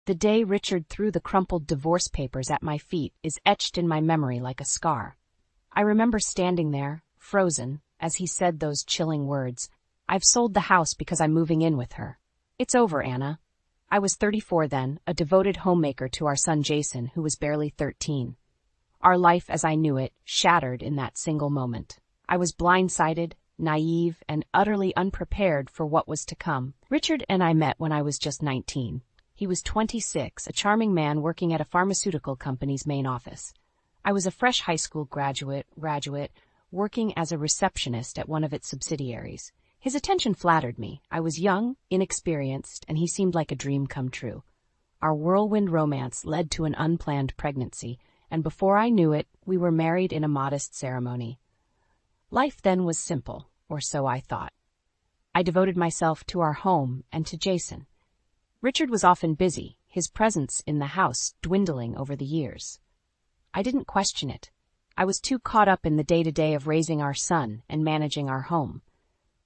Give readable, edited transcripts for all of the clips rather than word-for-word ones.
The day Richard threw the crumpled divorce papers at my feet is etched in my memory like a scar. I remember standing there, frozen, as he said those chilling words, "I've sold the house because I'm moving in with her. It's over, Anna." I was 34 then, a devoted homemaker to our son Jason, who was barely 13. Our life as I knew it shattered in that single moment. I was blindsided, naive, and utterly unprepared for what was to come. Richard and I met when I was just 19. He was 26, a charming man working at a pharmaceutical company's main office. I was a fresh high school graduate, working as a receptionist at one of its subsidiaries. His attention flattered me. I was young, inexperienced, and he seemed like a dream come true. Our whirlwind romance led to an unplanned pregnancy, and before I knew it, we were married in a modest ceremony. Life then was simple, or so I thought. I devoted myself to our home and to Jason. Richard was often busy, his presence in the house dwindling over the years. I didn't question it. I was too caught up in the day-to-day of raising our son and managing our home.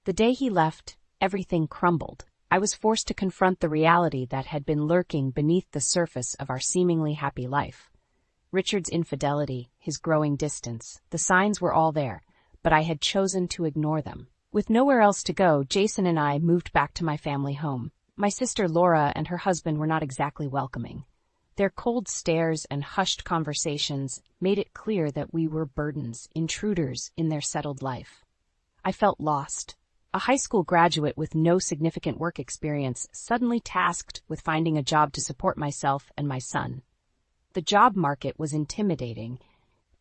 The day he left, everything crumbled. I was forced to confront the reality that had been lurking beneath the surface of our seemingly happy life. Richard's infidelity, his growing distance, the signs were all there, but I had chosen to ignore them. With nowhere else to go, Jason and I moved back to my family home. My sister Laura and her husband were not exactly welcoming. Their cold stares and hushed conversations made it clear that we were burdens, intruders in their settled life. I felt lost. A high school graduate with no significant work experience, suddenly tasked with finding a job to support myself and my son. The job market was intimidating,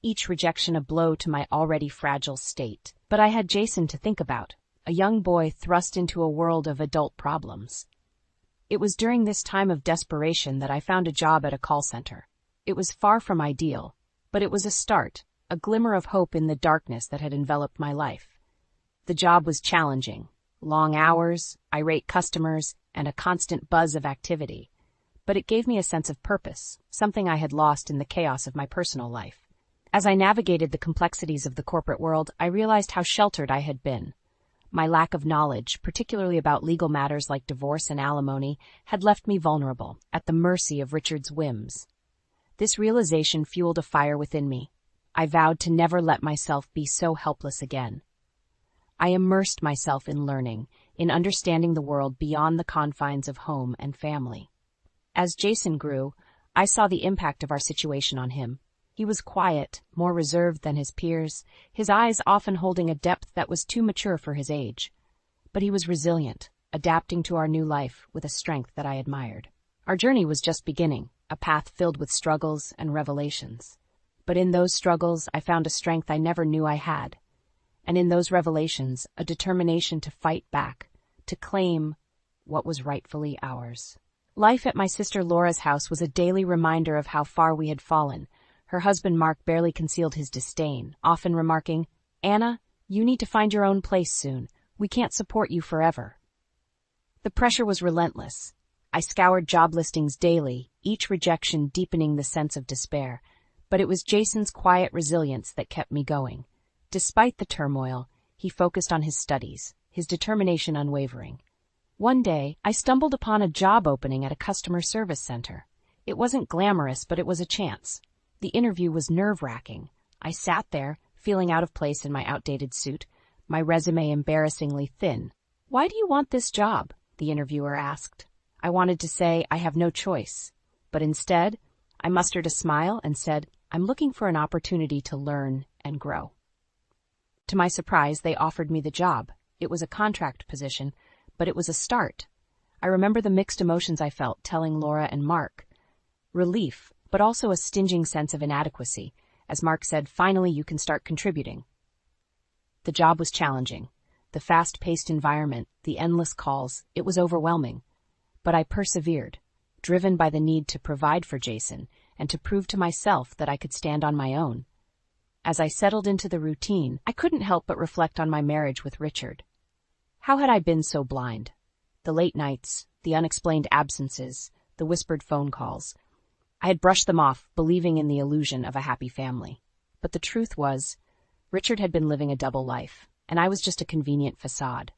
each rejection a blow to my already fragile state. But I had Jason to think about, a young boy thrust into a world of adult problems. It was during this time of desperation that I found a job at a call center. It was far from ideal, but it was a start, a glimmer of hope in the darkness that had enveloped my life. The job was challenging, long hours, irate customers, and a constant buzz of activity. But it gave me a sense of purpose, something I had lost in the chaos of my personal life. As I navigated the complexities of the corporate world, I realized how sheltered I had been. My lack of knowledge, particularly about legal matters like divorce and alimony, had left me vulnerable, at the mercy of Richard's whims. This realization fueled a fire within me. I vowed to never let myself be so helpless again. I immersed myself in learning, in understanding the world beyond the confines of home and family. As Jason grew, I saw the impact of our situation on him. He was quiet, more reserved than his peers, his eyes often holding a depth that was too mature for his age. But he was resilient, adapting to our new life with a strength that I admired. Our journey was just beginning, a path filled with struggles and revelations. But in those struggles, I found a strength I never knew I had. And in those revelations, a determination to fight back, to claim what was rightfully ours. Life at my sister Laura's house was a daily reminder of how far we had fallen. Her husband Mark barely concealed his disdain, often remarking, "Anna, you need to find your own place soon. We can't support you forever." The pressure was relentless. I scoured job listings daily, each rejection deepening the sense of despair. But it was Jason's quiet resilience that kept me going. Despite the turmoil, he focused on his studies, his determination unwavering. One day, I stumbled upon a job opening at a customer service center. It wasn't glamorous, but it was a chance. The interview was nerve-wracking. I sat there, feeling out of place in my outdated suit, my resume embarrassingly thin. "Why do you want this job?" the interviewer asked. I wanted to say, "I have no choice." But instead, I mustered a smile and said, "I'm looking for an opportunity to learn and grow." To my surprise, they offered me the job. It was a contract position, but it was a start. I remember the mixed emotions I felt telling Laura and Mark. Relief, but also a stinging sense of inadequacy. As Mark said, "Finally you can start contributing." The job was challenging. The fast-paced environment, the endless calls, it was overwhelming. But I persevered, driven by the need to provide for Jason and to prove to myself that I could stand on my own. As I settled into the routine, I couldn't help but reflect on my marriage with Richard. How had I been so blind? The late nights, the unexplained absences, the whispered phone calls. I had brushed them off, believing in the illusion of a happy family. But the truth was, Richard had been living a double life, and I was just a convenient facade.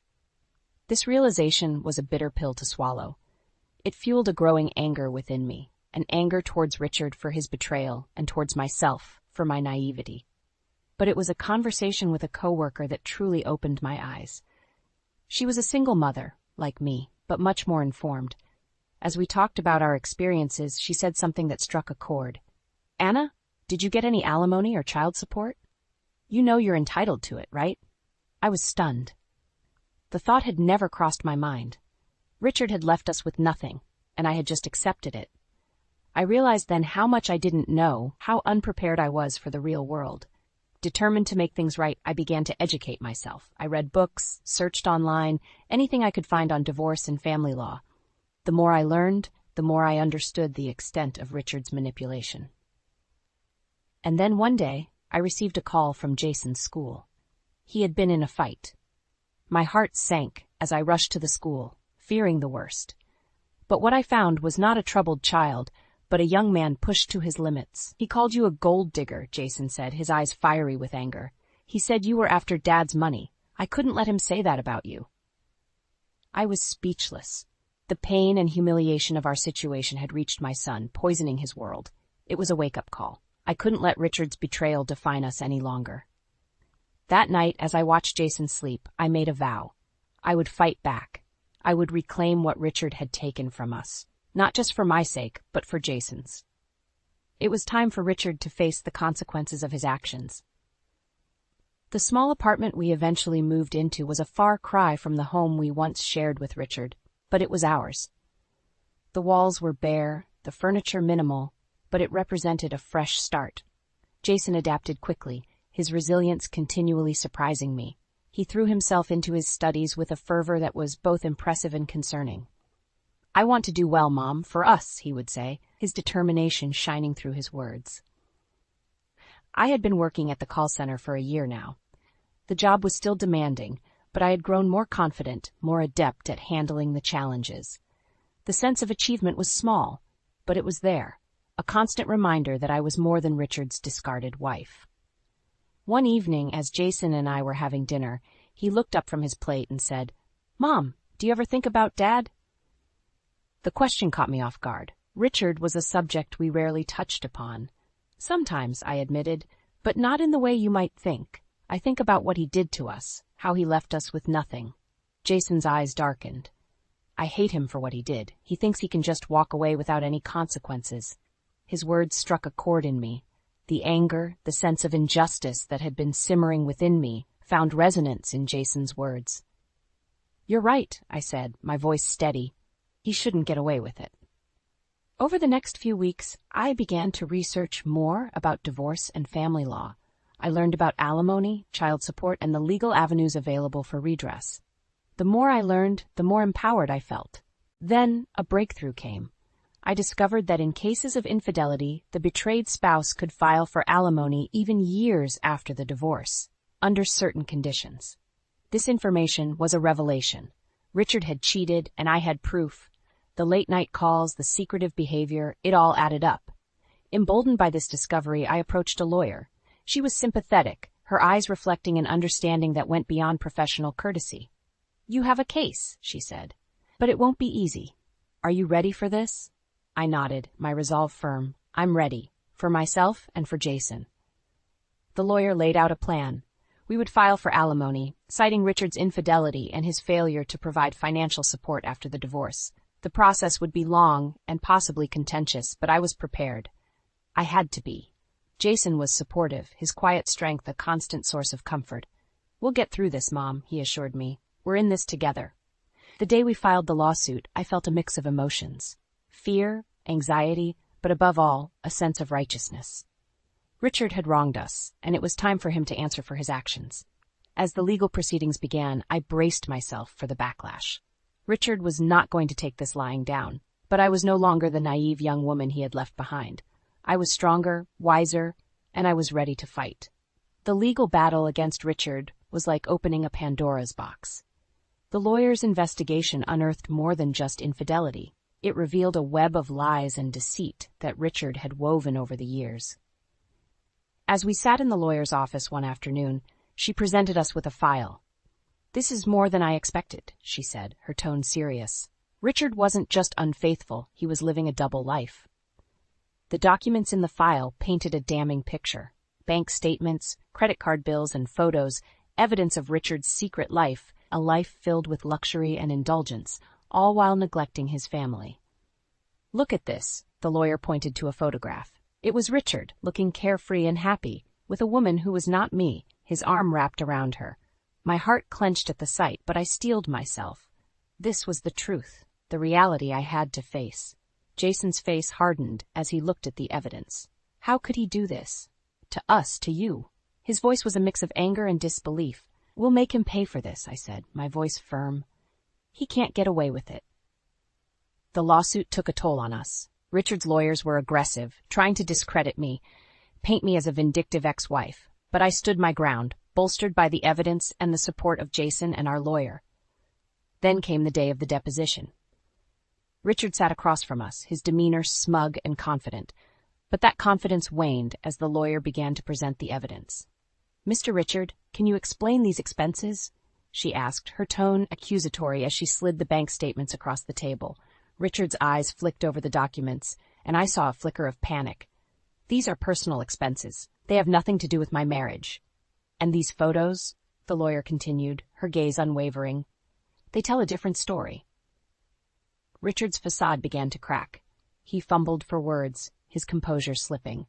This realization was a bitter pill to swallow. It fueled a growing anger within me, an anger towards Richard for his betrayal and towards myself for my naivety. But it was a conversation with a coworker that truly opened my eyes. She was a single mother, like me, but much more informed. As we talked about our experiences, she said something that struck a chord. "Anna, did you get any alimony or child support? You know you're entitled to it, right?" I was stunned. The thought had never crossed my mind. Richard had left us with nothing, and I had just accepted it. I realized then how much I didn't know, how unprepared I was for the real world. Determined to make things right, I began to educate myself. I read books, searched online, anything I could find on divorce and family law. The more I learned, the more I understood the extent of Richard's manipulation. And then one day, I received a call from Jason's school. He had been in a fight. My heart sank as I rushed to the school, fearing the worst. But what I found was not a troubled child, but a young man pushed to his limits. "He called you a gold digger," Jason said, his eyes fiery with anger. "He said you were after Dad's money. I couldn't let him say that about you." I was speechless. The pain and humiliation of our situation had reached my son, poisoning his world. It was a wake-up call. I couldn't let Richard's betrayal define us any longer. That night, as I watched Jason sleep, I made a vow. I would fight back. I would reclaim what Richard had taken from us, not just for my sake, but for Jason's. It was time for Richard to face the consequences of his actions. The small apartment we eventually moved into was a far cry from the home we once shared with Richard, but it was ours. The walls were bare, the furniture minimal, but it represented a fresh start. Jason adapted quickly, his resilience continually surprising me. He threw himself into his studies with a fervor that was both impressive and concerning. "I want to do well, Mom, for us," he would say, his determination shining through his words. I had been working at the call center for a year now. The job was still demanding, but I had grown more confident, more adept at handling the challenges. The sense of achievement was small, but it was there, a constant reminder that I was more than Richard's discarded wife. One evening, as Jason and I were having dinner, he looked up from his plate and said, "Mom, do you ever think about Dad?" The question caught me off guard. Richard was a subject we rarely touched upon. "Sometimes," I admitted, "but not in the way you might think. I think about what he did to us, how he left us with nothing." Jason's eyes darkened. "I hate him for what he did. He thinks he can just walk away without any consequences." His words struck a chord in me. The anger, the sense of injustice that had been simmering within me, found resonance in Jason's words. "You're right," I said, my voice steady. "He shouldn't get away with it." Over the next few weeks, I began to research more about divorce and family law. I learned about alimony, child support, and the legal avenues available for redress. The more I learned, the more empowered I felt. Then a breakthrough came. I discovered that in cases of infidelity, the betrayed spouse could file for alimony even years after the divorce, under certain conditions. This information was a revelation. Richard had cheated, and I had proof. The late-night calls, the secretive behavior, it all added up. Emboldened by this discovery, I approached a lawyer. She was sympathetic, her eyes reflecting an understanding that went beyond professional courtesy. "You have a case," she said, "but it won't be easy. Are you ready for this?" I nodded, my resolve firm. "I'm ready, for myself and for Jason." The lawyer laid out a plan. We would file for alimony, citing Richard's infidelity and his failure to provide financial support after the divorce. The process would be long and possibly contentious, but I was prepared. I had to be. Jason was supportive, his quiet strength a constant source of comfort. "We'll get through this, Mom," he assured me. "We're in this together." The day we filed the lawsuit, I felt a mix of emotions. Fear, anxiety, but above all, a sense of righteousness. Richard had wronged us, and it was time for him to answer for his actions. As the legal proceedings began, I braced myself for the backlash. Richard was not going to take this lying down, but I was no longer the naive young woman he had left behind. I was stronger, wiser, and I was ready to fight. The legal battle against Richard was like opening a Pandora's box. The lawyer's investigation unearthed more than just infidelity. It revealed a web of lies and deceit that Richard had woven over the years. As we sat in the lawyer's office one afternoon, she presented us with a file. "This is more than I expected," she said, her tone serious. Richard wasn't just unfaithful, he was living a double life. The documents in the file painted a damning picture. Bank statements, credit card bills, and photos, evidence of Richard's secret life, a life filled with luxury and indulgence, all while neglecting his family. "Look at this," the lawyer pointed to a photograph. It was Richard, looking carefree and happy, with a woman who was not me, his arm wrapped around her. My heart clenched at the sight, but I steeled myself. This was the truth, the reality I had to face. Jason's face hardened as he looked at the evidence. How could he do this? To us, to you. His voice was a mix of anger and disbelief. "We'll make him pay for this," I said, my voice firm. "He can't get away with it." The lawsuit took a toll on us. Richard's lawyers were aggressive, trying to discredit me, paint me as a vindictive ex-wife. But I stood my ground, bolstered by the evidence and the support of Jason and our lawyer. Then came the day of the deposition. Richard sat across from us, his demeanor smug and confident. But that confidence waned as the lawyer began to present the evidence. "Mr. Richard, can you explain these expenses?" she asked, her tone accusatory as she slid the bank statements across the table. Richard's eyes flicked over the documents, and I saw a flicker of panic. "These are personal expenses. They have nothing to do with my marriage." "And these photos," the lawyer continued, her gaze unwavering, "they tell a different story." Richard's facade began to crack. He fumbled for words, his composure slipping.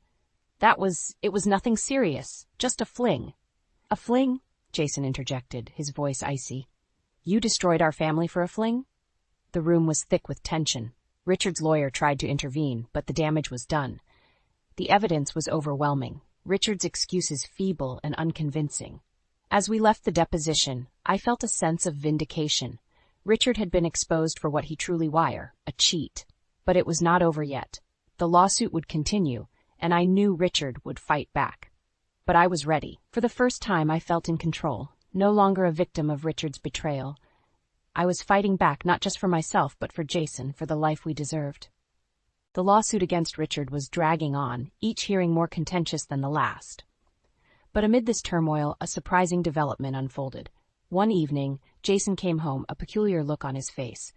It was nothing serious, just a fling." "A fling?" Jason interjected, his voice icy. "You destroyed our family for a fling?" The room was thick with tension. Richard's lawyer tried to intervene, but the damage was done. The evidence was overwhelming, Richard's excuses feeble and unconvincing. As we left the deposition, I felt a sense of vindication. Richard had been exposed for what he truly was, a cheat. But it was not over yet. The lawsuit would continue, and I knew Richard would fight back. But I was ready. For the first time, I felt in control, no longer a victim of Richard's betrayal. I was fighting back not just for myself, but for Jason, for the life we deserved. The lawsuit against Richard was dragging on, each hearing more contentious than the last. But amid this turmoil, a surprising development unfolded. One evening, Jason came home, a peculiar look on his face.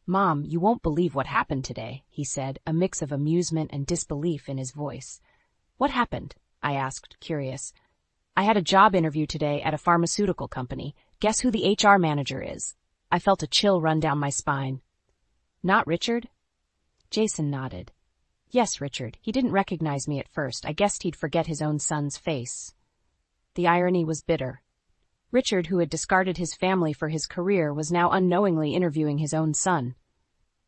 "Mom, you won't believe what happened today," he said, a mix of amusement and disbelief in his voice. "What happened?" I asked, curious. "I had a job interview today at a pharmaceutical company. Guess who the HR manager is?" I felt a chill run down my spine. "Not Richard?" Jason nodded. "Yes, Richard. He didn't recognize me at first. I guessed he'd forget his own son's face." The irony was bitter. Richard, who had discarded his family for his career, was now unknowingly interviewing his own son.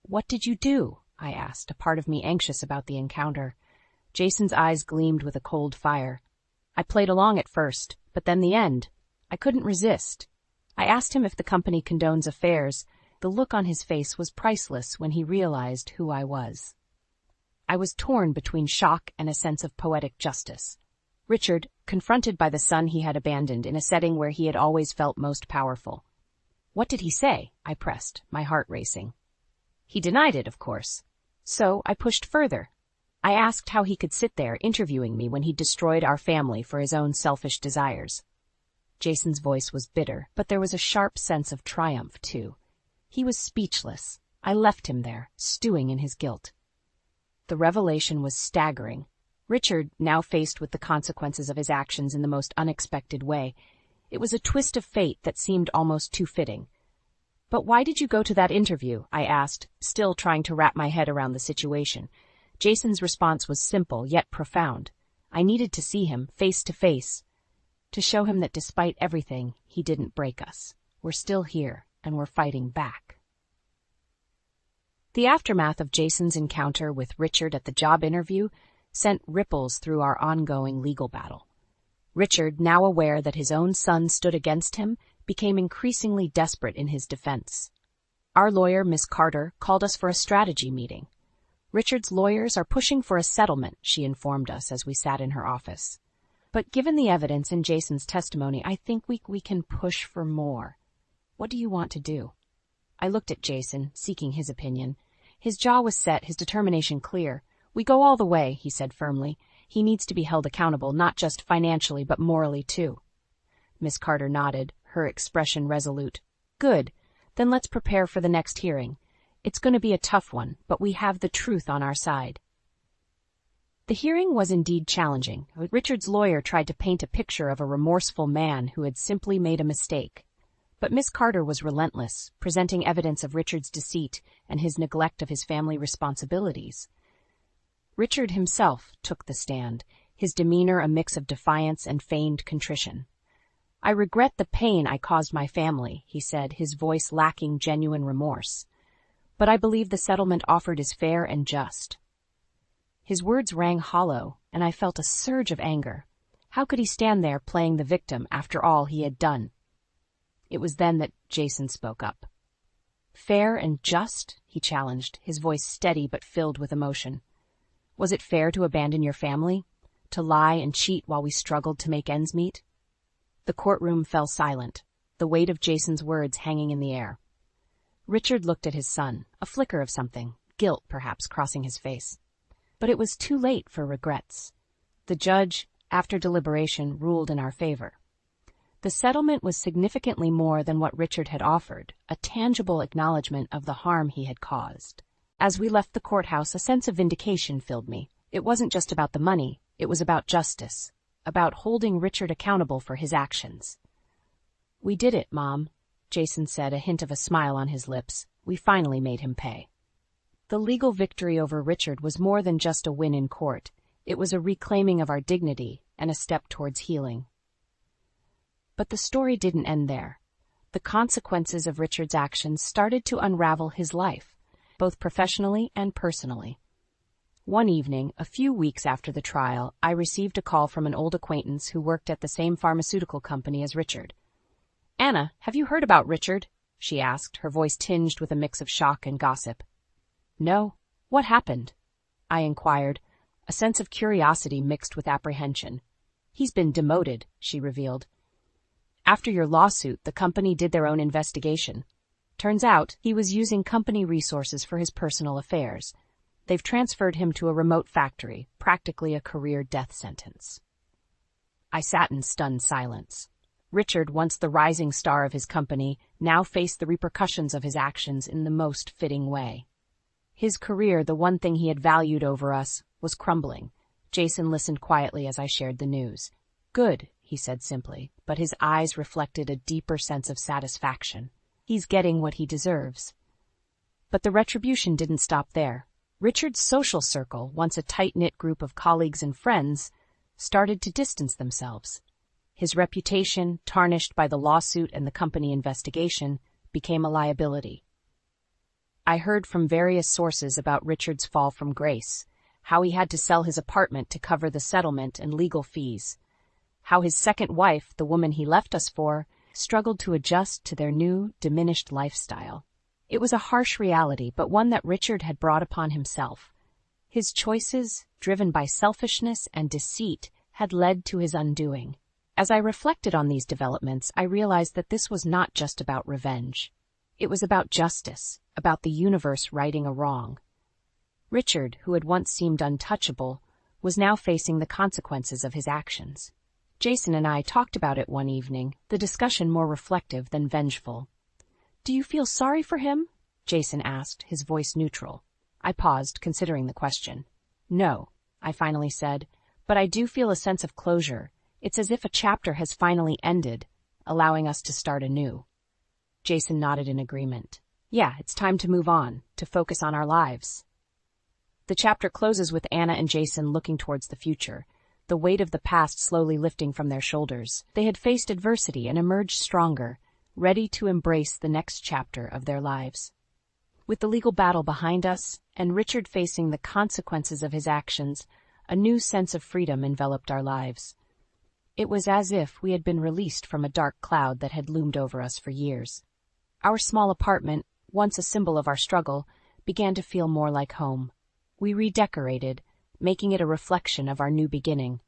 "What did you do?" I asked, a part of me anxious about the encounter. Jason's eyes gleamed with a cold fire. "I played along at first, but then the end. I couldn't resist. I asked him if the company condones affairs. The look on his face was priceless when he realized who I was. I was torn between shock and a sense of poetic justice. Richard, confronted by the son he had abandoned in a setting where he had always felt most powerful. "What did he say?" I pressed, my heart racing. "He denied it, of course. So I pushed further. I asked how he could sit there interviewing me when he destroyed our family for his own selfish desires." Jason's voice was bitter, but there was a sharp sense of triumph, too. He was speechless. I left him there, stewing in his guilt. The revelation was staggering. Richard, now faced with the consequences of his actions in the most unexpected way. It was a twist of fate that seemed almost too fitting. "But why did you go to that interview?" I asked, still trying to wrap my head around the situation. Jason's response was simple, yet profound. I needed to see him, face to face, to show him that despite everything, he didn't break us. We're still here, and we're fighting back. The aftermath of Jason's encounter with Richard at the job interview sent ripples through our ongoing legal battle. Richard, now aware that his own son stood against him, became increasingly desperate in his defense. Our lawyer, Miss Carter, called us for a strategy meeting. "Richard's lawyers are pushing for a settlement," she informed us as we sat in her office. "But given the evidence in Jason's testimony, I think we can push for more. What do you want to do?" I looked at Jason, seeking his opinion. His jaw was set, his determination clear. "We go all the way," he said firmly. "He needs to be held accountable, not just financially, but morally, too." Miss Carter nodded, her expression resolute. "Good. Then let's prepare for the next hearing. It's going to be a tough one, but we have the truth on our side. The hearing was indeed challenging. Richard's lawyer tried to paint a picture of a remorseful man who had simply made a mistake. But Miss Carter was relentless, presenting evidence of Richard's deceit and his neglect of his family responsibilities. Richard himself took the stand, his demeanor a mix of defiance and feigned contrition. "I regret the pain I caused my family," he said, his voice lacking genuine remorse. "But I believe the settlement offered is fair and just." His words rang hollow, and I felt a surge of anger. How could he stand there playing the victim after all he had done? It was then that Jason spoke up. "Fair and just?" he challenged, his voice steady but filled with emotion. "Was it fair to abandon your family? To lie and cheat while we struggled to make ends meet?" The courtroom fell silent, the weight of Jason's words hanging in the air. Richard looked at his son, a flicker of something, guilt perhaps crossing his face. But it was too late for regrets. The judge, after deliberation, ruled in our favor. The settlement was significantly more than what Richard had offered, a tangible acknowledgement of the harm he had caused. As we left the courthouse, a sense of vindication filled me. It wasn't just about the money, it was about justice, about holding Richard accountable for his actions. "We did it, Mom," Jason said, a hint of a smile on his lips. "We finally made him pay." The legal victory over Richard was more than just a win in court. It was a reclaiming of our dignity and a step towards healing. But the story didn't end there. The consequences of Richard's actions started to unravel his life, both professionally and personally. One evening, a few weeks after the trial, I received a call from an old acquaintance who worked at the same pharmaceutical company as Richard. "Anna, have you heard about Richard?" she asked, her voice tinged with a mix of shock and gossip. "No. What happened?" I inquired, a sense of curiosity mixed with apprehension. "He's been demoted," she revealed. "After your lawsuit, the company did their own investigation. Turns out he was using company resources for his personal affairs. They've transferred him to a remote factory, practically a career death sentence." I sat in stunned silence. Richard, once the rising star of his company, now faced the repercussions of his actions in the most fitting way. His career, the one thing he had valued over us, was crumbling. Jason listened quietly as I shared the news. "Good," he said simply, but his eyes reflected a deeper sense of satisfaction. "He's getting what he deserves." But the retribution didn't stop there. Richard's social circle, once a tight-knit group of colleagues and friends, started to distance themselves. His reputation, tarnished by the lawsuit and the company investigation, became a liability. I heard from various sources about Richard's fall from grace, how he had to sell his apartment to cover the settlement and legal fees, how his second wife, the woman he left us for, struggled to adjust to their new, diminished lifestyle. It was a harsh reality, but one that Richard had brought upon himself. His choices, driven by selfishness and deceit, had led to his undoing. As I reflected on these developments, I realized that this was not just about revenge. It was about justice, about the universe righting a wrong. Richard, who had once seemed untouchable, was now facing the consequences of his actions. Jason and I talked about it one evening, the discussion more reflective than vengeful. "Do you feel sorry for him?" Jason asked, his voice neutral. I paused, considering the question. "No," I finally said, "but I do feel a sense of closure. It's as if a chapter has finally ended, allowing us to start anew." Jason nodded in agreement. "Yeah, it's time to move on, to focus on our lives." The chapter closes with Anna and Jason looking towards the future, the weight of the past slowly lifting from their shoulders. They had faced adversity and emerged stronger, ready to embrace the next chapter of their lives. With the legal battle behind us, and Richard facing the consequences of his actions, a new sense of freedom enveloped our lives. It was as if we had been released from a dark cloud that had loomed over us for years. Our small apartment, once a symbol of our struggle, began to feel more like home. We redecorated, making it a reflection of our new beginning.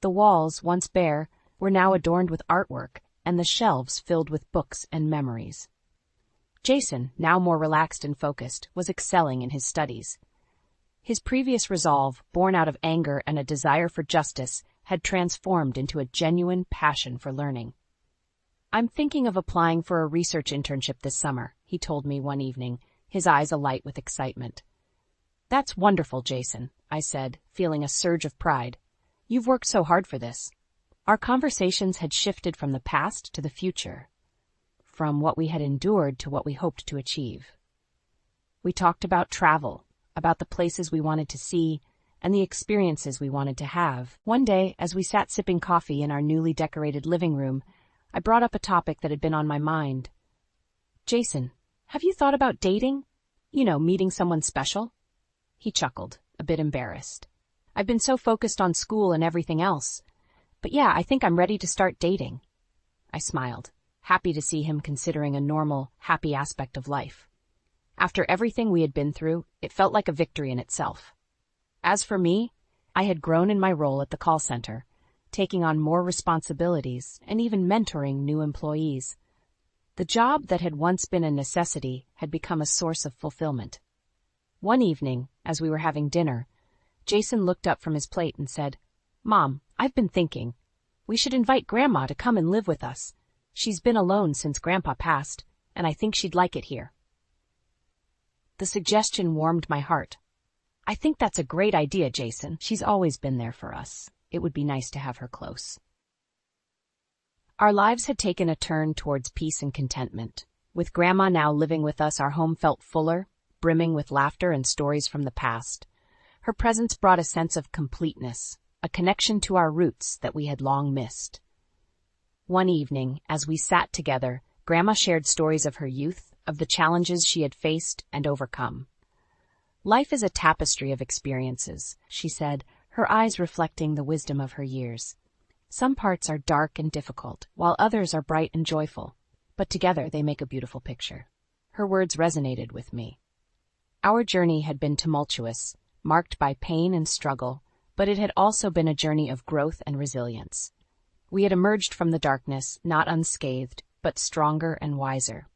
The walls, once bare, were now adorned with artwork, and the shelves filled with books and memories. Jason, now more relaxed and focused, was excelling in his studies. His previous resolve, born out of anger and a desire for justice, had transformed into a genuine passion for learning. "I'm thinking of applying for a research internship this summer," he told me one evening, his eyes alight with excitement. "That's wonderful, Jason," I said, feeling a surge of pride. "You've worked so hard for this." Our conversations had shifted from the past to the future, from what we had endured to what we hoped to achieve. We talked about travel, about the places we wanted to see, and the experiences we wanted to have. One day, as we sat sipping coffee in our newly decorated living room, I brought up a topic that had been on my mind. "Jason, have you thought about dating? Meeting someone special?" He chuckled, a bit embarrassed. "I've been so focused on school and everything else. But yeah, I think I'm ready to start dating." I smiled, happy to see him considering a normal, happy aspect of life. After everything we had been through, it felt like a victory in itself. As for me, I had grown in my role at the call center, taking on more responsibilities and even mentoring new employees. The job that had once been a necessity had become a source of fulfillment. One evening, as we were having dinner, Jason looked up from his plate and said, "Mom, I've been thinking. We should invite Grandma to come and live with us. She's been alone since Grandpa passed, and I think she'd like it here." The suggestion warmed my heart. "I think that's a great idea, Jason. She's always been there for us. It would be nice to have her close." Our lives had taken a turn towards peace and contentment. With Grandma now living with us, our home felt fuller, brimming with laughter and stories from the past. Her presence brought a sense of completeness, a connection to our roots that we had long missed. One evening, as we sat together, Grandma shared stories of her youth, of the challenges she had faced and overcome. "Life is a tapestry of experiences," she said, her eyes reflecting the wisdom of her years. "Some parts are dark and difficult, while others are bright and joyful, but together they make a beautiful picture." Her words resonated with me. Our journey had been tumultuous, marked by pain and struggle, but it had also been a journey of growth and resilience. We had emerged from the darkness, not unscathed, but stronger and wiser.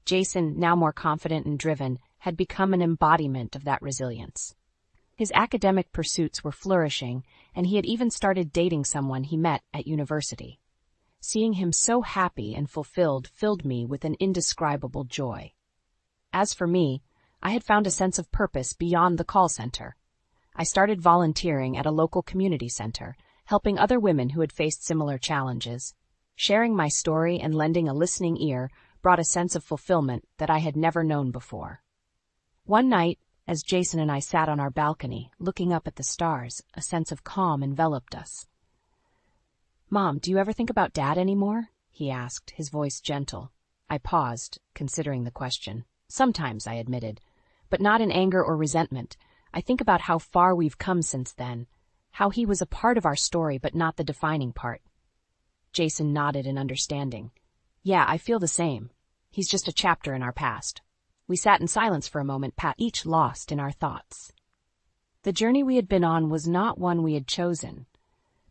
Jason, now more confident and driven, had become an embodiment of that resilience. His academic pursuits were flourishing, and he had even started dating someone he met at university. Seeing him so happy and fulfilled filled me with an indescribable joy. As for me, I had found a sense of purpose beyond the call center. I started volunteering at a local community center, helping other women who had faced similar challenges. Sharing my story and lending a listening ear brought a sense of fulfillment that I had never known before. One night, as Jason and I sat on our balcony, looking up at the stars, a sense of calm enveloped us. "Mom, do you ever think about Dad anymore?" he asked, his voice gentle. I paused, considering the question. "Sometimes," I admitted, "but not in anger or resentment. I think about how far we've come since then, how he was a part of our story but not the defining part." Jason nodded in understanding. "Yeah, I feel the same. He's just a chapter in our past." We sat in silence for a moment, each lost in our thoughts. The journey we had been on was not one we had chosen,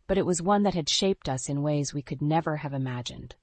but it was one that had shaped us in ways we could never have imagined.